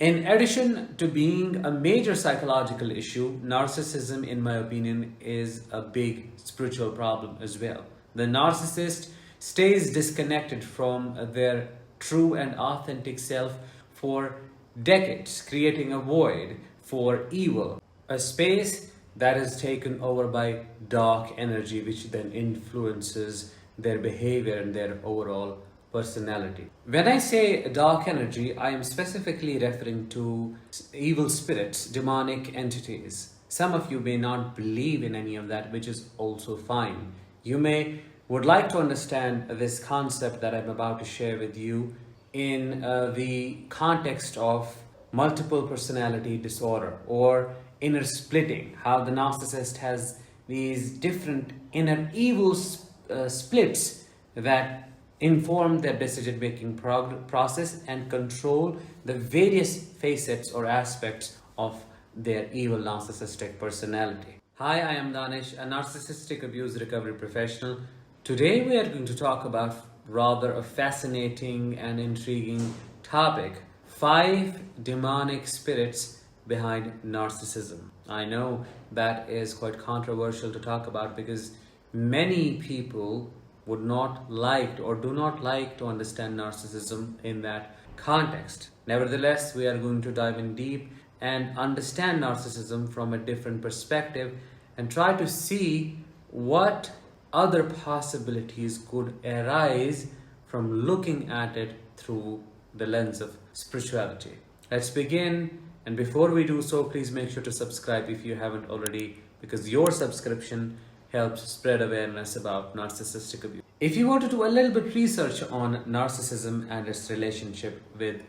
In addition to being a major psychological issue, narcissism, in my opinion, is a big spiritual problem as well. The narcissist stays disconnected from their true and authentic self for decades, creating a void for evil, a space that is taken over by dark energy, which then influences their behavior and their overall personality. When I say dark energy, I am specifically referring to evil spirits, demonic entities. Some of you may not believe in any of that, which is also fine. You may would like to understand this concept that I'm about to share with you in the context of multiple personality disorder or inner splitting, how the narcissist has these different inner evil splits that inform their decision-making process and control the various facets or aspects of their evil narcissistic personality. Hi, I am Danish, a narcissistic abuse recovery professional. Today we are going to talk about rather a fascinating and intriguing topic: 5 demonic spirits behind narcissism. I know that is quite controversial to talk about because many people would not like or do not like to understand narcissism in that context. Nevertheless, we are going to dive in deep and understand narcissism from a different perspective and try to see what other possibilities could arise from looking at it through the lens of spirituality. Let's begin, and before we do so, please make sure to subscribe if you haven't already, because your subscription helps spread awareness about narcissistic abuse. If you want to do a little bit research on narcissism and its relationship with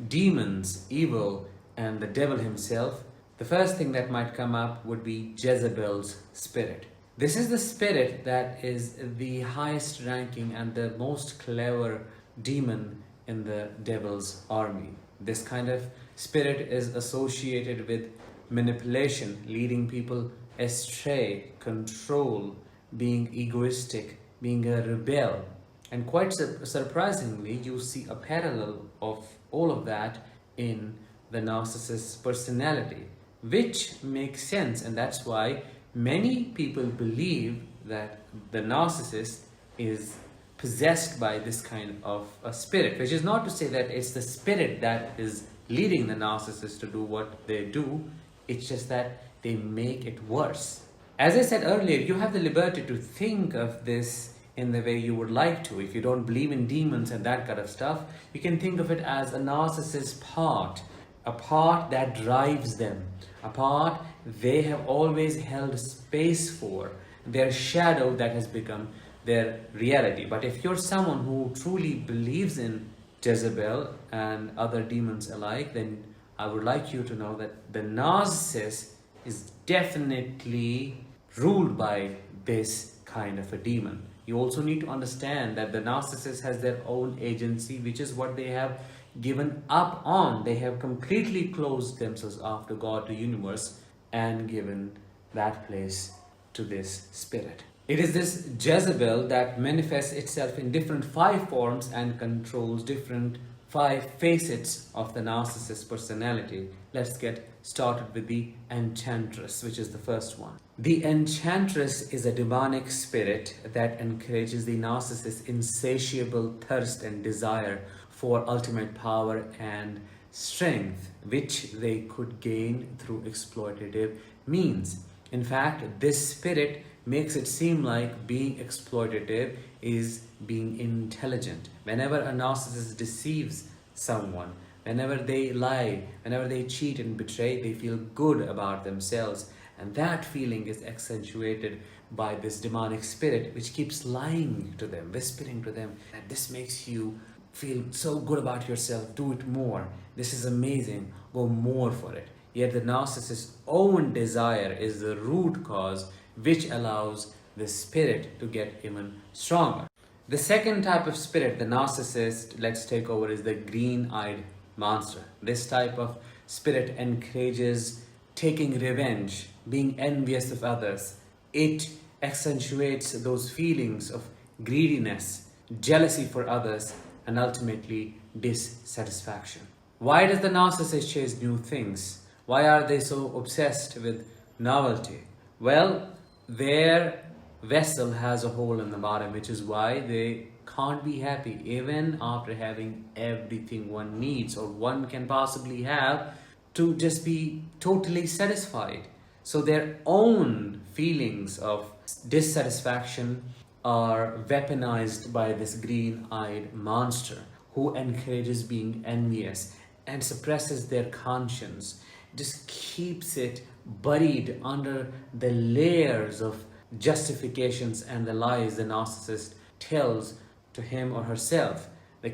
demons, evil, and the devil himself, the first thing that might come up would be Jezebel's spirit. This is the spirit that is the highest ranking and the most clever demon in the devil's army. This kind of spirit is associated with manipulation, leading people astray, control, being egoistic, being a rebel. And quite surprisingly, you see a parallel of all of that in the narcissist's personality, which makes sense, and that's why many people believe that the narcissist is possessed by this kind of a spirit, which is not to say that it's the spirit that is leading the narcissist to do what they do. It's just that they make it worse. As I said earlier, you have the liberty to think of this in the way you would like to. If you don't believe in demons and that kind of stuff, you can think of it as a narcissist's part, a part that drives them, a part they have always held space for, their shadow that has become their reality. But if you're someone who truly believes in Jezebel and other demons alike, then I would like you to know that the narcissist is definitely ruled by this kind of a demon. You also need to understand that the narcissist has their own agency, which is what they have given up on. They have completely closed themselves off to God, the universe, and given that place to this spirit. It is this Jezebel that manifests itself in different 5 forms and controls different 5 facets of the narcissist personality. Let's get started with the enchantress, which is the first one. The enchantress is a demonic spirit that encourages the narcissist's insatiable thirst and desire for ultimate power and strength, which they could gain through exploitative means. In fact, this spirit makes it seem like being exploitative is being intelligent. Whenever a narcissist deceives someone, whenever they lie, whenever they cheat and betray, they feel good about themselves. And that feeling is accentuated by this demonic spirit, which keeps lying to them, whispering to them that this makes you feel so good about yourself, do it more, this is amazing, go more for it. Yet the narcissist's own desire is the root cause which allows the spirit to get even stronger. The second type of spirit the narcissist lets take over is the green-eyed monster. This type of spirit encourages taking revenge, being envious of others. It accentuates those feelings of greediness, jealousy for others, and ultimately dissatisfaction. Why does the narcissist chase new things? Why are they so obsessed with novelty? Well, their vessel has a hole in the bottom, which is why they can't be happy even after having everything one needs or one can possibly have to just be totally satisfied. So their own feelings of dissatisfaction are weaponized by this green-eyed monster who encourages being envious and suppresses their conscience, just keeps it buried under the layers of justifications and the lies the narcissist tells to him or herself. The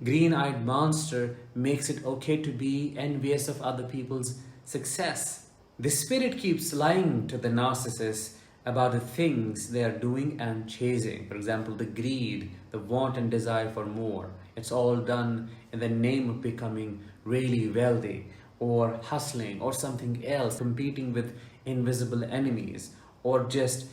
green-eyed monster makes it okay to be envious of other people's success. The spirit keeps lying to the narcissist about the things they are doing and chasing. For example, the greed, the want and desire for more. It's all done in the name of becoming really wealthy or hustling or something else, competing with invisible enemies or just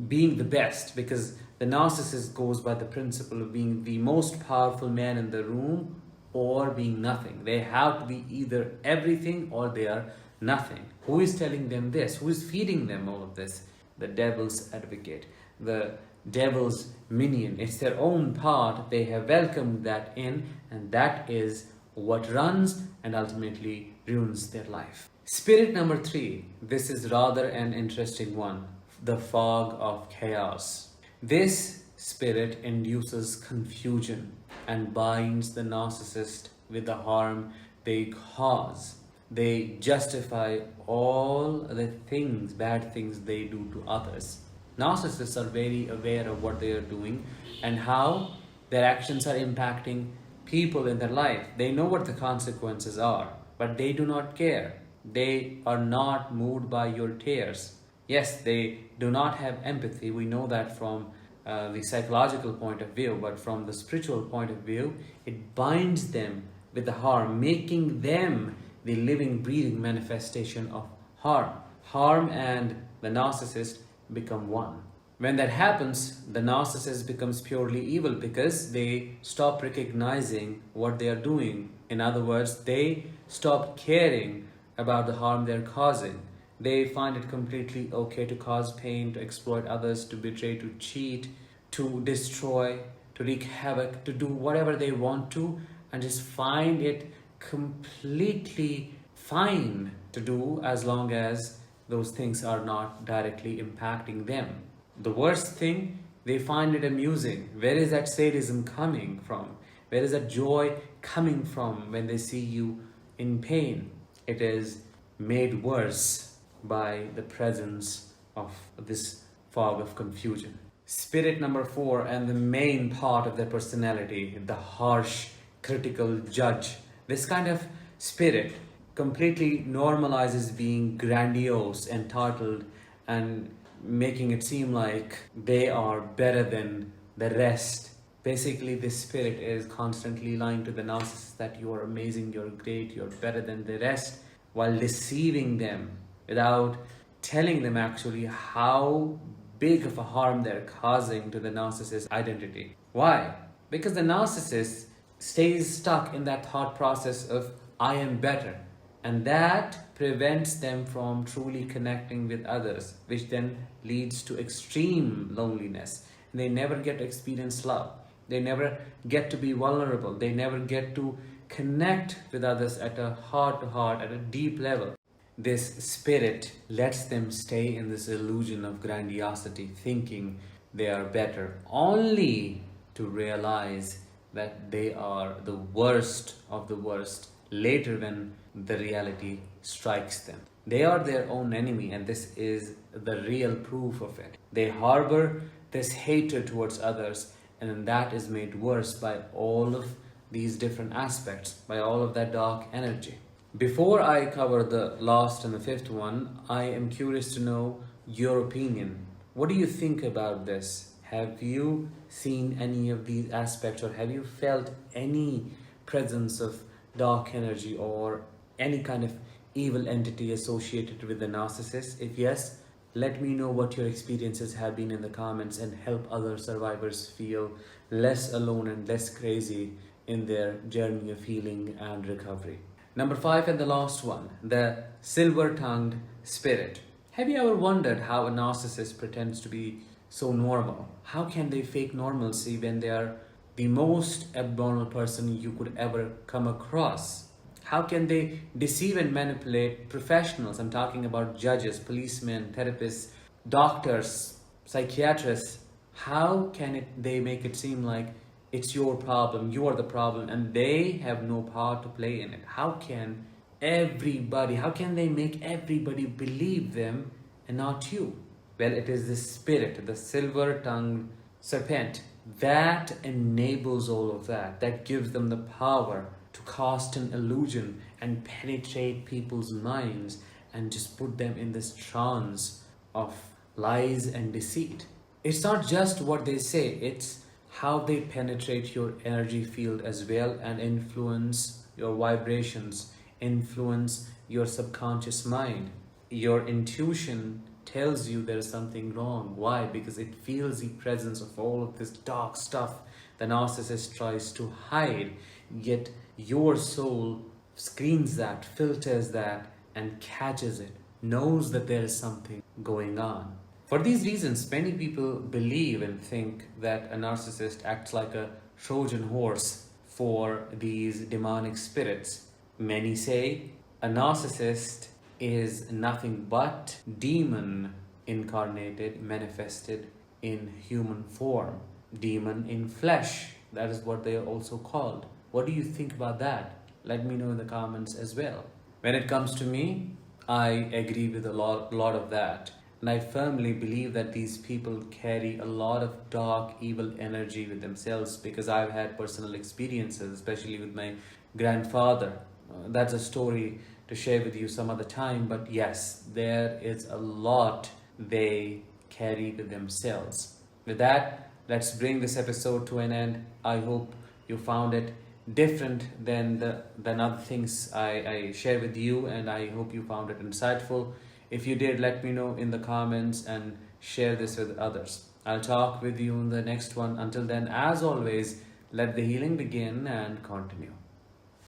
being the best, because the narcissist goes by the principle of being the most powerful man in the room or being nothing. They have to be either everything or they are nothing. Who is telling them this? Who is feeding them all of this? The devil's advocate, the devil's minion. It's their own part. They have welcomed that in, and that is what runs and ultimately ruins their life. Spirit number 3. This is rather an interesting one. The fog of chaos. This spirit induces confusion and binds the narcissist with the harm they cause. They justify all the things, bad things they do to others. Narcissists are very aware of what they are doing and how their actions are impacting people in their life. They know what the consequences are, but they do not care. They are not moved by your tears. Yes, they do not have empathy. We know that from the psychological point of view, but from the spiritual point of view, it binds them with the harm, making them the living, breathing manifestation of harm. Harm and the narcissist become one. When that happens, the narcissist becomes purely evil because they stop recognizing what they are doing. In other words, they stop caring about the harm they're causing. They find it completely okay to cause pain, to exploit others, to betray, to cheat, to destroy, to wreak havoc, to do whatever they want to, and just find it completely fine to do as long as those things are not directly impacting them. The worst thing, they find it amusing. Where is that sadism coming from? Where is that joy coming from when they see you in pain? It is made worse by the presence of this fog of confusion. Spirit number 4, and the main part of their personality, the harsh, critical judge. This kind of spirit completely normalizes being grandiose, entitled, and making it seem like they are better than the rest. Basically, this spirit is constantly lying to the narcissist that you are amazing, you're great, you're better than the rest, while deceiving them without telling them actually how big of a harm they're causing to the narcissist's identity. Why? Because the narcissist stays stuck in that thought process of I am better, and that prevents them from truly connecting with others, which then leads to extreme loneliness. They never get to experience love. They never get to be vulnerable. They never get to connect with others at a heart-to-heart, at a deep level. This spirit lets them stay in this illusion of grandiosity, thinking they are better, only to realize that they are the worst of the worst later when the reality strikes them. They are their own enemy, and this is the real proof of it. They harbor this hatred towards others, and that is made worse by all of these different aspects, by all of that dark energy. Before I cover the last and the fifth one, I am curious to know your opinion. What do you think about this? Have you seen any of these aspects, or have you felt any presence of dark energy or any kind of evil entity associated with the narcissist? If yes, let me know what your experiences have been in the comments and help other survivors feel less alone and less crazy in their journey of healing and recovery. Number 5 and the last one, the silver-tongued spirit. Have you ever wondered how a narcissist pretends to be so normal? How can they fake normalcy when they are the most abnormal person you could ever come across? How can they deceive and manipulate professionals? I'm talking about judges, policemen, therapists, doctors, psychiatrists. How can they make it seem like it's your problem, you are the problem, and they have no power to play in it? How can how can they make everybody believe them and not you? Well, it is the spirit, the silver-tongued serpent, that enables all of that, that gives them the power to cast an illusion and penetrate people's minds and just put them in this trance of lies and deceit. It's not just what they say, it's how they penetrate your energy field as well and influence your vibrations, influence your subconscious mind. Your intuition tells you there's something wrong. Why? Because it feels the presence of all of this dark stuff the narcissist tries to hide, yet your soul screens that, filters that, and catches it, knows that there is something going on. For these reasons, many people believe and think that a narcissist acts like a Trojan horse for these demonic spirits. Many say a narcissist is nothing but demon incarnated, manifested in human form, demon in flesh. That is what they are also called. What do you think about that? Let me know in the comments as well. When it comes to me, I agree with a lot of that. And I firmly believe that these people carry a lot of dark, evil energy with themselves, because I've had personal experiences, especially with my grandfather. That's a story to share with you some other time, but yes, there is a lot they carry with themselves. With that, let's bring this episode to an end. I hope you found it different than other things I share with you, and I hope you found it insightful. If you did, let me know in the comments and share this with others. I'll talk with you in the next one. Until then, as always, let the healing begin and continue.